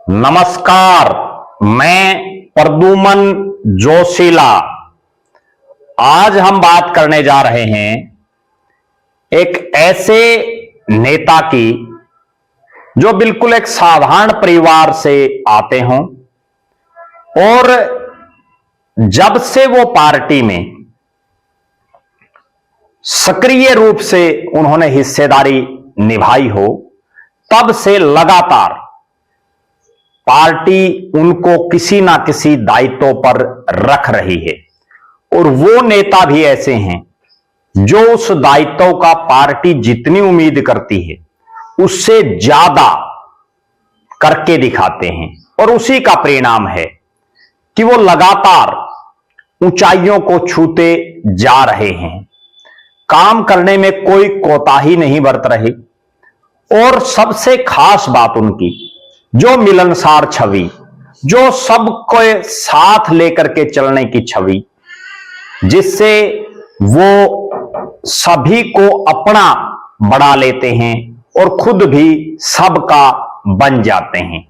नमस्कार, मैं प्रद्युमन जोशीला। आज हम बात करने जा रहे हैं एक ऐसे नेता की जो बिल्कुल एक साधारण परिवार से आते हों और जब से वो पार्टी में सक्रिय रूप से उन्होंने हिस्सेदारी निभाई हो, तब से लगातार पार्टी उनको किसी ना किसी दायित्व पर रख रही है और वो नेता भी ऐसे हैं जो उस दायित्व का पार्टी जितनी उम्मीद करती है उससे ज्यादा करके दिखाते हैं और उसी का परिणाम है कि वो लगातार ऊंचाइयों को छूते जा रहे हैं। काम करने में कोई कोताही नहीं बरत रहे और सबसे खास बात उनकी जो मिलनसार छवि, जो सबको साथ लेकर के चलने की छवि, जिससे वो सभी को अपना बना लेते हैं और खुद भी सबका बन जाते हैं।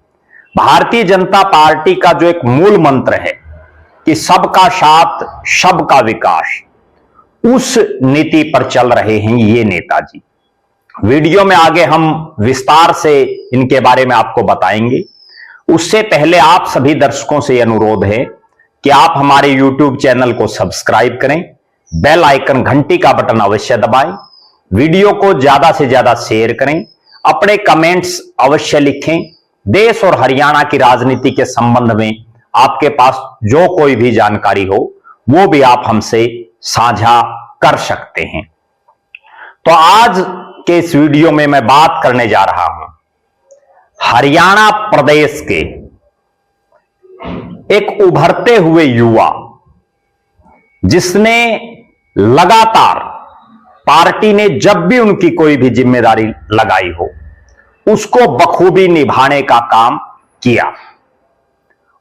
भारतीय जनता पार्टी का जो एक मूल मंत्र है कि सबका साथ सबका विकास, उस नीति पर चल रहे हैं ये नेताजी। वीडियो में आगे हम विस्तार से इनके बारे में आपको बताएंगे। उससे पहले आप सभी दर्शकों से अनुरोध है कि आप हमारे YouTube चैनल को सब्सक्राइब करें, बेल आइकन घंटी का बटन अवश्य दबाएं, वीडियो को ज्यादा से ज्यादा शेयर करें, अपने कमेंट्स अवश्य लिखें। देश और हरियाणा की राजनीति के संबंध में आपके पास जो कोई भी जानकारी हो वो भी आप हमसे साझा कर सकते हैं। तो आज के इस वीडियो में मैं बात करने जा रहा हूं हरियाणा प्रदेश के एक उभरते हुए युवा, जिसने लगातार पार्टी ने जब भी उनकी कोई भी जिम्मेदारी लगाई हो उसको बखूबी निभाने का काम किया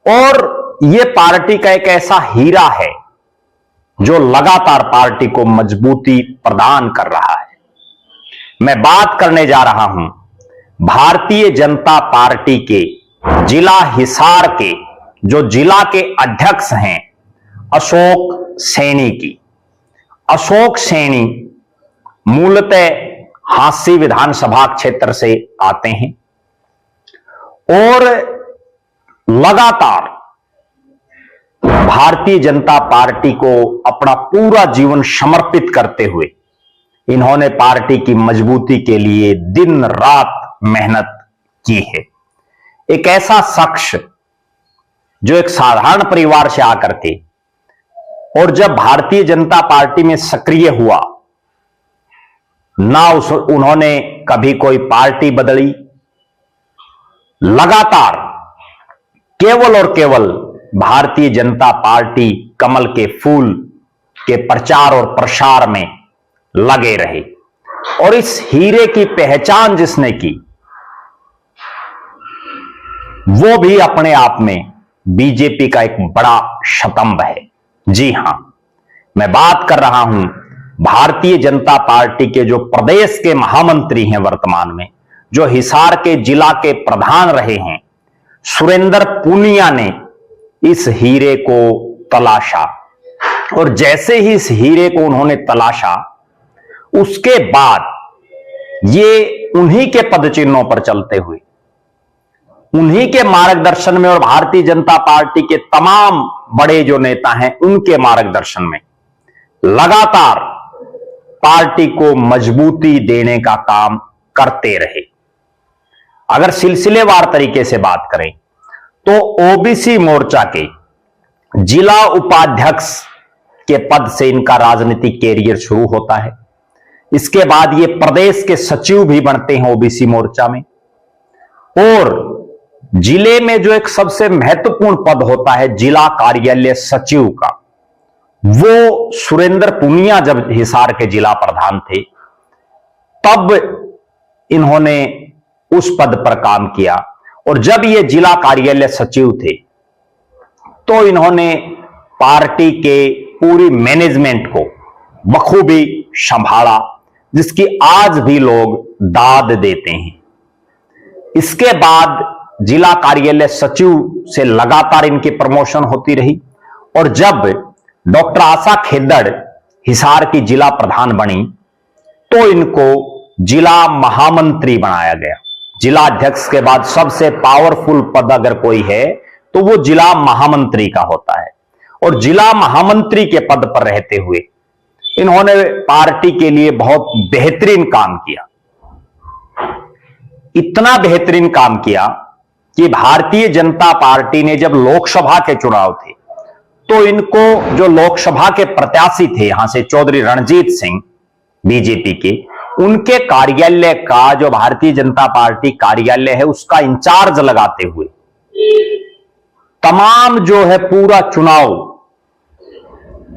और यह पार्टी का एक ऐसा हीरा है जो लगातार पार्टी को मजबूती प्रदान कर रहा है। मैं बात करने जा रहा हूं भारतीय जनता पार्टी के जिला हिसार के जो जिला के अध्यक्ष हैं अशोक सैनी की। अशोक सैनी मूलतः हांसी विधानसभा क्षेत्र से आते हैं और लगातार भारतीय जनता पार्टी को अपना पूरा जीवन समर्पित करते हुए इन्होंने पार्टी की मजबूती के लिए दिन रात मेहनत की है। एक ऐसा शख्स जो एक साधारण परिवार से आकर के और जब भारतीय जनता पार्टी में सक्रिय हुआ, ना उन्होंने कभी कोई पार्टी बदली, लगातार केवल और केवल भारतीय जनता पार्टी कमल के फूल के प्रचार और प्रसार में लगे रहे और इस हीरे की पहचान जिसने की वो भी अपने आप में बीजेपी का एक बड़ा स्तंभ है। जी हां, मैं बात कर रहा हूं भारतीय जनता पार्टी के जो प्रदेश के महामंत्री हैं वर्तमान में, जो हिसार के जिला के प्रधान रहे हैं, सुरेंद्र पुनिया ने इस हीरे को तलाशा और जैसे ही इस हीरे को उन्होंने तलाशा उसके बाद ये उन्हीं के पद चिन्हों पर चलते हुए, उन्हीं के मार्गदर्शन में और भारतीय जनता पार्टी के तमाम बड़े जो नेता हैं उनके मार्गदर्शन में लगातार पार्टी को मजबूती देने का काम करते रहे। अगर सिलसिलेवार तरीके से बात करें तो ओबीसी मोर्चा के जिला उपाध्यक्ष के पद से इनका राजनीतिक कैरियर शुरू होता है। इसके बाद ये प्रदेश के सचिव भी बनते हैं ओबीसी मोर्चा में और जिले में जो एक सबसे महत्वपूर्ण पद होता है जिला कार्यालय सचिव का, वो सुरेंद्र पुनिया जब हिसार के जिला प्रधान थे तब इन्होंने उस पद पर काम किया और जब ये जिला कार्यालय सचिव थे तो इन्होंने पार्टी के पूरी मैनेजमेंट को बखूबी संभाला, जिसकी आज भी लोग दाद देते हैं। इसके बाद जिला कार्यालय सचिव से लगातार इनकी प्रमोशन होती रही। और जब डॉक्टर आशा खेदड़ हिसार की जिला प्रधान बनी तो इनको जिला महामंत्री बनाया गया। जिला अध्यक्ष के बाद सबसे पावरफुल पद अगर कोई है तो वो जिला महामंत्री का होता है। और जिला महामंत्री के पद पर रहते हुए इन्होंने पार्टी के लिए बहुत बेहतरीन काम किया। इतना बेहतरीन काम किया कि भारतीय जनता पार्टी ने जब लोकसभा के चुनाव थे तो इनको जो लोकसभा के प्रत्याशी थे यहां से चौधरी रणजीत सिंह बीजेपी के, उनके कार्यालय का जो भारतीय जनता पार्टी कार्यालय है उसका इंचार्ज लगाते हुए तमाम जो है पूरा चुनाव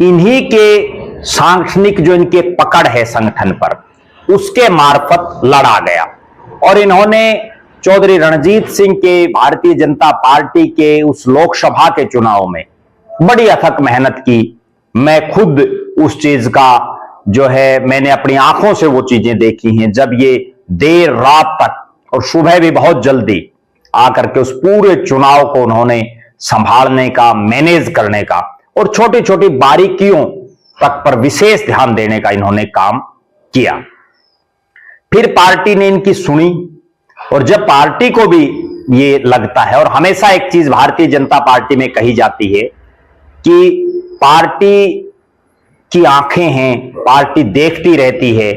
इन्हीं के सांगठनिक जो इनके पकड़ है संगठन पर उसके मार्फत लड़ा गया। और इन्होंने चौधरी रणजीत सिंह के भारतीय जनता पार्टी के उस लोकसभा के चुनाव में बड़ी अथक मेहनत की। मैं खुद उस चीज का जो है मैंने अपनी आंखों से वो चीजें देखी हैं जब ये देर रात तक और सुबह भी बहुत जल्दी आकर के उस पूरे चुनाव को उन्होंने संभालने का, मैनेज करने का और छोटी छोटी बारीकियों तक पर विशेष ध्यान देने का इन्होंने काम किया। फिर पार्टी ने इनकी सुनी और जब पार्टी को भी ये लगता है, और हमेशा एक चीज भारतीय जनता पार्टी में कही जाती है कि पार्टी की आंखें हैं, पार्टी देखती रहती है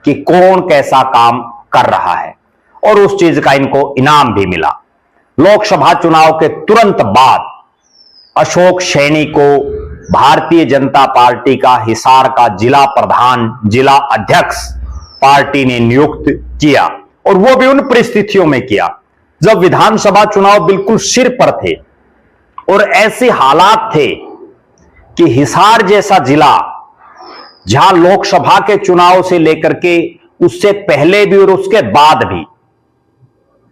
कि कौन कैसा काम कर रहा है, और उस चीज का इनको इनाम भी मिला। लोकसभा चुनाव के तुरंत बाद अशोक सैनी को भारतीय जनता पार्टी का हिसार का जिला प्रधान, जिला अध्यक्ष पार्टी ने नियुक्त किया। और वो भी उन परिस्थितियों में किया जब विधानसभा चुनाव बिल्कुल सिर पर थे और ऐसे हालात थे कि हिसार जैसा जिला जहां लोकसभा के चुनाव से लेकर के उससे पहले भी और उसके बाद भी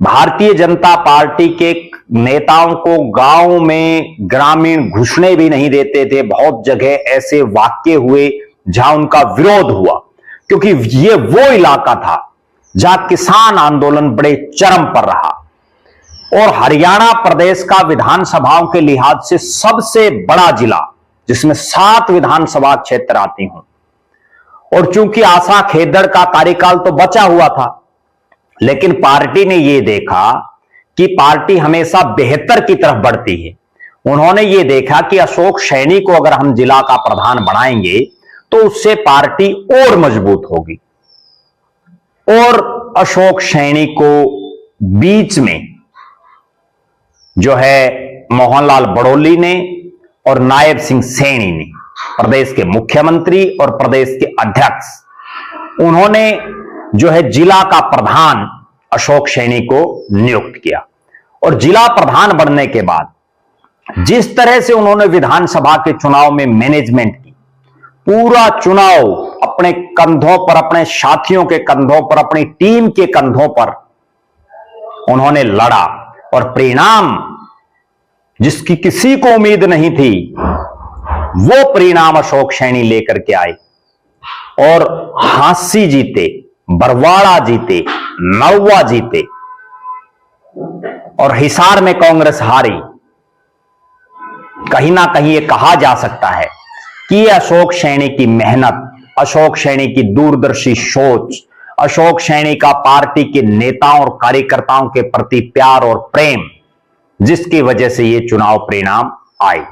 भारतीय जनता पार्टी के नेताओं को गांव में ग्रामीण घुसने भी नहीं देते थे। बहुत जगह ऐसे वाक्य हुए जहां उनका विरोध हुआ, क्योंकि ये वो इलाका था जहां किसान आंदोलन बड़े चरम पर रहा। और हरियाणा प्रदेश का विधानसभाओं के लिहाज से सबसे बड़ा जिला जिसमें 7 विधानसभा क्षेत्र आती हूं। और चूंकि आशा खेदड़ का कार्यकाल तो बचा हुआ था, लेकिन पार्टी ने यह देखा कि पार्टी हमेशा बेहतर की तरफ बढ़ती है। उन्होंने ये देखा कि अशोक सैनी को अगर हम जिला का प्रधान बनाएंगे तो उससे पार्टी और मजबूत होगी। और अशोक सैनी को बीच में जो है मोहनलाल बड़ौली ने और नायब सिंह सैनी ने, प्रदेश के मुख्यमंत्री और प्रदेश के अध्यक्ष, उन्होंने जो है जिला का प्रधान अशोक सैनी को नियुक्त किया। और जिला प्रधान बनने के बाद जिस तरह से उन्होंने विधानसभा के चुनाव में मैनेजमेंट की, पूरा चुनाव अपने कंधों पर, अपने साथियों के कंधों पर, अपनी टीम के कंधों पर उन्होंने लड़ा और परिणाम जिसकी किसी को उम्मीद नहीं थी वो परिणाम अशोक सैनी लेकर के आए। और हांसी जीते, बरवाड़ा जीते, नौवा जीते और हिसार में कांग्रेस हारी। कहीं ना कहीं ये कहा जा सकता है कि अशोक सैनी की मेहनत, अशोक सैनी की दूरदर्शी सोच, अशोक सैनी का पार्टी के नेताओं और कार्यकर्ताओं के प्रति प्यार और प्रेम, जिसकी वजह से ये चुनाव परिणाम आए।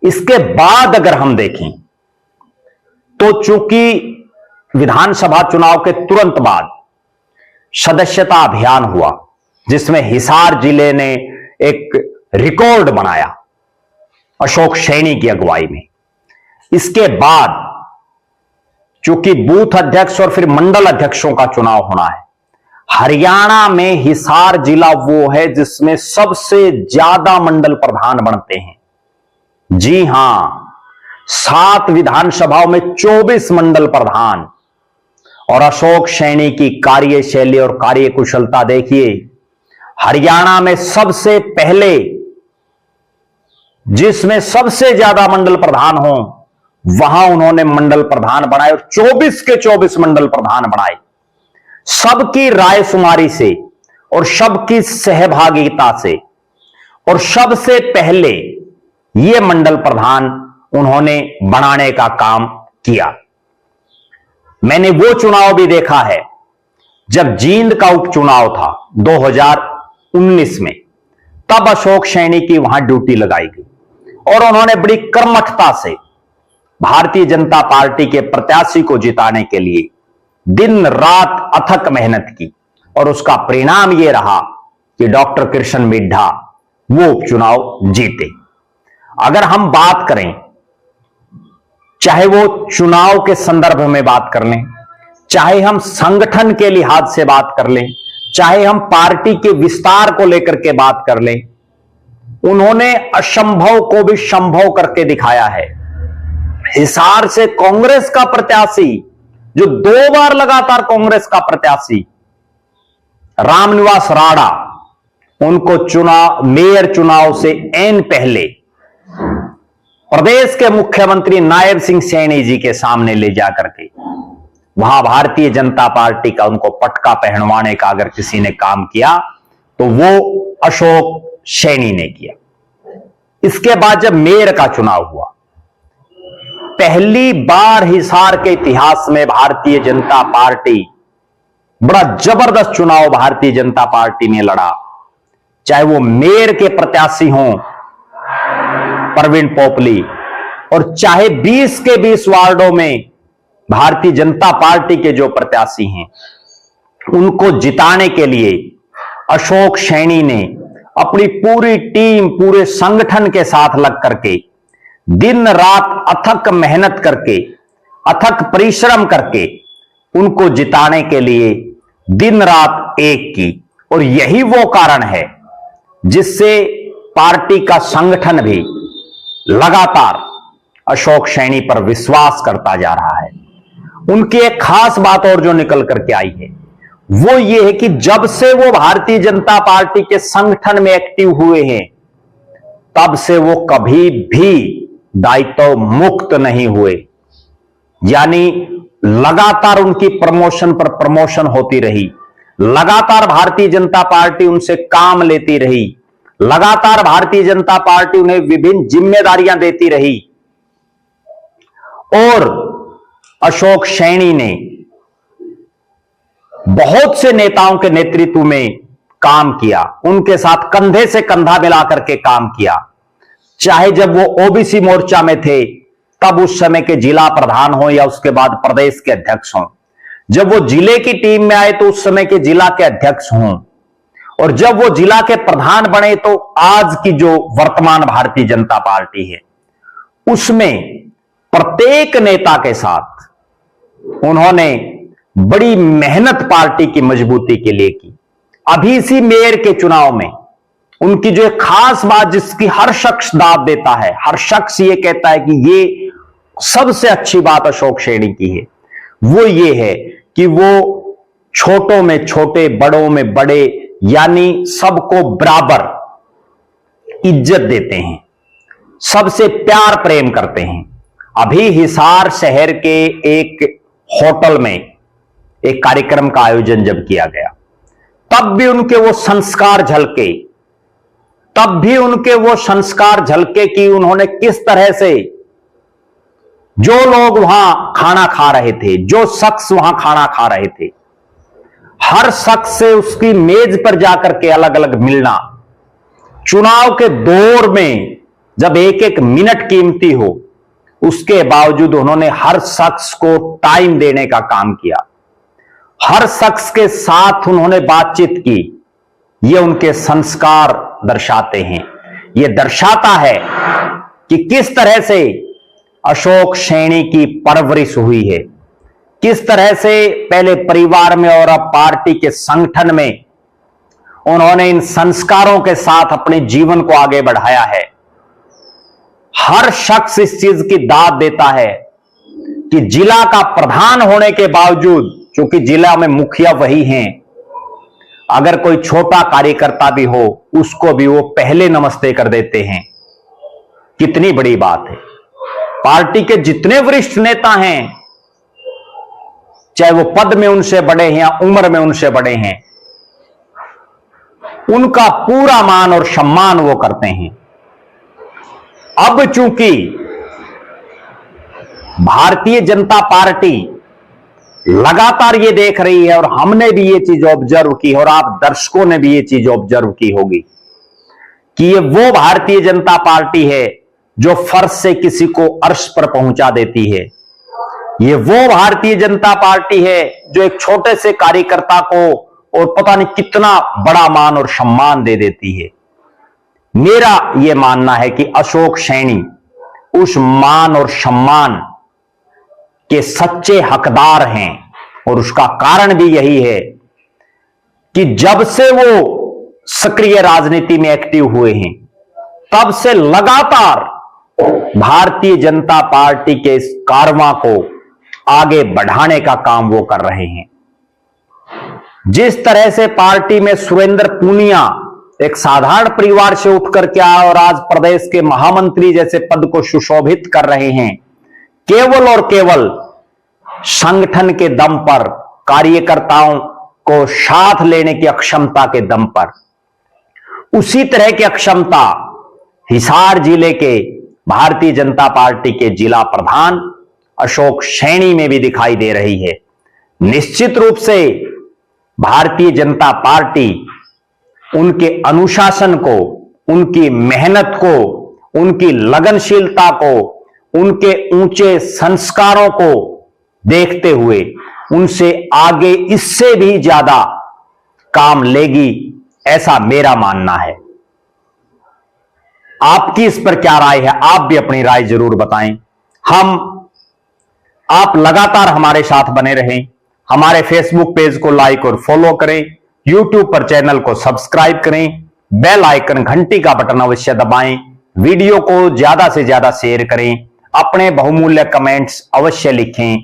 इसके बाद अगर हम देखें तो चूंकि विधानसभा चुनाव के तुरंत बाद सदस्यता अभियान हुआ जिसमें हिसार जिले ने एक रिकॉर्ड बनाया अशोक सैनी की अगुवाई में। इसके बाद चूंकि बूथ अध्यक्ष और फिर मंडल अध्यक्षों का चुनाव होना है, हरियाणा में हिसार जिला वो है जिसमें सबसे ज्यादा मंडल प्रधान बनते हैं। जी हां, 7 विधानसभाओं में 24 मंडल प्रधान। और अशोक सैनी की कार्यशैली और कार्यकुशलता देखिए, हरियाणा में सबसे पहले जिसमें सबसे ज्यादा मंडल प्रधान हो वहां उन्होंने मंडल प्रधान बनाए और 24 के 24 मंडल प्रधान बनाए। सबकी रायशुमारी से और सबकी सहभागिता से, और सबसे पहले यह मंडल प्रधान उन्होंने बनाने का काम किया। मैंने वो चुनाव भी देखा है जब जींद का उपचुनाव था 2019 में, तब अशोक सैनी की वहां ड्यूटी लगाई गई और उन्होंने बड़ी कर्मठता से भारतीय जनता पार्टी के प्रत्याशी को जिताने के लिए दिन रात अथक मेहनत की, और उसका परिणाम यह रहा कि डॉक्टर कृष्ण मिड्ढा वो उपचुनाव जीते। अगर हम बात करें, चाहे वो चुनाव के संदर्भ में बात कर लें, चाहे हम संगठन के लिहाज से बात कर लें, चाहे हम पार्टी के विस्तार को लेकर के बात कर लें, उन्होंने असंभव को भी संभव करके दिखाया है। हिसार से कांग्रेस का प्रत्याशी, जो 2 बार लगातार कांग्रेस का प्रत्याशी रामनिवास राणा, उनको मेयर चुनाव से ऐन पहले प्रदेश के मुख्यमंत्री नायब सिंह सैनी जी के सामने ले जाकर के वहां भारतीय जनता पार्टी का उनको पटका पहनवाने का अगर किसी ने काम किया तो वो अशोक सैनी ने किया। इसके बाद जब मेयर का चुनाव हुआ, पहली बार हिसार के इतिहास में भारतीय जनता पार्टी बड़ा जबरदस्त चुनाव भारतीय जनता पार्टी ने लड़ा। चाहे वो मेयर के प्रत्याशी हों प्रवीण पोपली, और चाहे 20 के 20 वार्डों में भारतीय जनता पार्टी के जो प्रत्याशी हैं, उनको जिताने के लिए अशोक सैनी ने अपनी पूरी टीम, पूरे संगठन के साथ लग करके दिन रात अथक मेहनत करके, अथक परिश्रम करके उनको जिताने के लिए दिन रात एक की। और यही वो कारण है जिससे पार्टी का संगठन भी लगातार अशोक सैनी पर विश्वास करता जा रहा है। उनकी एक खास बात और जो निकल करके आई है वो ये है कि जब से वो भारतीय जनता पार्टी के संगठन में एक्टिव हुए हैं, तब से वो कभी भी दायित्व मुक्त नहीं हुए। यानी लगातार उनकी प्रमोशन पर प्रमोशन होती रही, लगातार भारतीय जनता पार्टी उनसे काम लेती रही, लगातार भारतीय जनता पार्टी उन्हें विभिन्न जिम्मेदारियां देती रही। और अशोक सैनी ने बहुत से नेताओं के नेतृत्व में काम किया, उनके साथ कंधे से कंधा मिलाकर के काम किया। चाहे जब वो ओबीसी मोर्चा में थे तब उस समय के जिला प्रधान हो या उसके बाद प्रदेश के अध्यक्ष हों, जब वो जिले की टीम में आए तो उस समय के जिला के अध्यक्ष हों, और जब वो जिला के प्रधान बने तो आज की जो वर्तमान भारतीय जनता पार्टी है उसमें प्रत्येक नेता के साथ उन्होंने बड़ी मेहनत पार्टी की मजबूती के लिए की। अभी इसी मेयर के चुनाव में उनकी जो एक खास बात जिसकी हर शख्स दाद देता है, हर शख्स ये कहता है कि ये सबसे अच्छी बात अशोक सैनी की है, वो ये है कि वो छोटों में छोटे, बड़ों में बड़े, यानी सबको बराबर इज्जत देते हैं, सबसे प्यार प्रेम करते हैं। अभी हिसार शहर के एक होटल में एक कार्यक्रम का आयोजन जब किया गया, तब भी उनके वो संस्कार झलके, कि उन्होंने किस तरह से जो लोग वहां खाना खा रहे थे, जो शख्स वहां खाना खा रहे थे, हर शख्स से उसकी मेज पर जाकर के अलग अलग मिलना। चुनाव के दौर में जब एक एक मिनट कीमती हो, उसके बावजूद उन्होंने हर शख्स को टाइम देने का काम किया, हर शख्स के साथ उन्होंने बातचीत की। ये उनके संस्कार दर्शाते हैं। ये दर्शाता है कि किस तरह से अशोक सैनी की परवरिश हुई है, किस तरह से पहले परिवार में और अब पार्टी के संगठन में उन्होंने इन संस्कारों के साथ अपने जीवन को आगे बढ़ाया है। हर शख्स इस चीज की दाद देता है कि जिला का प्रधान होने के बावजूद, क्योंकि जिला में मुखिया वही हैं, अगर कोई छोटा कार्यकर्ता भी हो उसको भी वो पहले नमस्ते कर देते हैं। कितनी बड़ी बात है। पार्टी के जितने वरिष्ठ नेता हैं, चाहे वो पद में उनसे बड़े हैं या उम्र में उनसे बड़े हैं, उनका पूरा मान और सम्मान वो करते हैं। अब चूंकि भारतीय जनता पार्टी लगातार ये देख रही है और हमने भी ये चीज ऑब्जर्व की और आप दर्शकों ने भी ये चीज ऑब्जर्व की होगी कि ये वो भारतीय जनता पार्टी है जो फर्श से किसी को अर्श पर पहुंचा देती है। ये वो भारतीय जनता पार्टी है जो एक छोटे से कार्यकर्ता को और पता नहीं कितना बड़ा मान और सम्मान दे देती है। मेरा यह मानना है कि अशोक सैनी उस मान और सम्मान के सच्चे हकदार हैं और उसका कारण भी यही है कि जब से वो सक्रिय राजनीति में एक्टिव हुए हैं तब से लगातार भारतीय जनता पार्टी के इस कारवां को आगे बढ़ाने का काम वो कर रहे हैं। जिस तरह से पार्टी में सुरेंद्र पूनिया एक साधारण परिवार से उठकर के आए और आज प्रदेश के महामंत्री जैसे पद को सुशोभित कर रहे हैं, केवल और केवल संगठन के दम पर, कार्यकर्ताओं को साथ लेने की अक्षमता के दम पर, उसी तरह की अक्षमता हिसार जिले के भारतीय जनता पार्टी के जिला प्रधान अशोक सैनी में भी दिखाई दे रही है। निश्चित रूप से भारतीय जनता पार्टी उनके अनुशासन को, उनकी मेहनत को, उनकी लगनशीलता को, उनके ऊंचे संस्कारों को देखते हुए उनसे आगे इससे भी ज्यादा काम लेगी, ऐसा मेरा मानना है। आपकी इस पर क्या राय है? आप भी अपनी राय जरूर बताएं। आप लगातार हमारे साथ बने रहें। हमारे फेसबुक पेज को लाइक और फॉलो करें, यूट्यूब पर चैनल को सब्सक्राइब करें, बेल आइकन घंटी का बटन अवश्य दबाएं, वीडियो को ज्यादा से ज्यादा शेयर करें, अपने बहुमूल्य कमेंट्स अवश्य लिखें।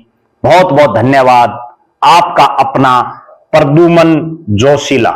बहुत बहुत धन्यवाद। आपका अपना प्रद्युमन जोशीला।